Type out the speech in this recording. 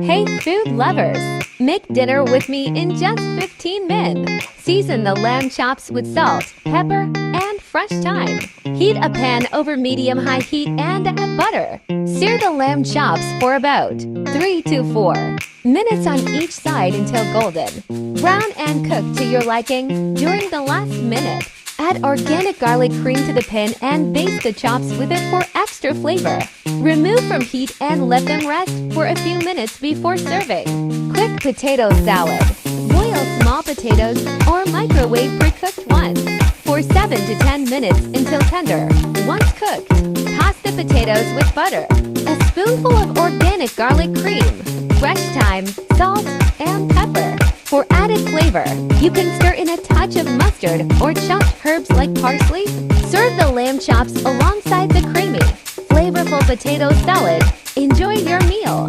Hey food lovers! Make dinner with me in just 15 minutes. Season the lamb chops with salt, pepper, and fresh thyme. Heat a pan over medium-high heat and add butter. Sear the lamb chops for about 3 to 4 minutes on each side until golden. Brown and cook to your liking. During the last minute, add organic garlic cream to the pan and baste the chops with it for extra flavor. Remove from heat and let them rest for a few minutes before serving. Quick potato salad. Boil small potatoes or microwave pre-cooked ones for 7 to 10 minutes until tender. Once cooked, toss the potatoes with butter, a spoonful of organic garlic cream, fresh thyme, salt, and pepper. For added flavor, you can stir in a touch of mustard or chopped herbs like parsley. Serve the lamb chops alongside the creamy, flavorful potato salad. Enjoy your meal.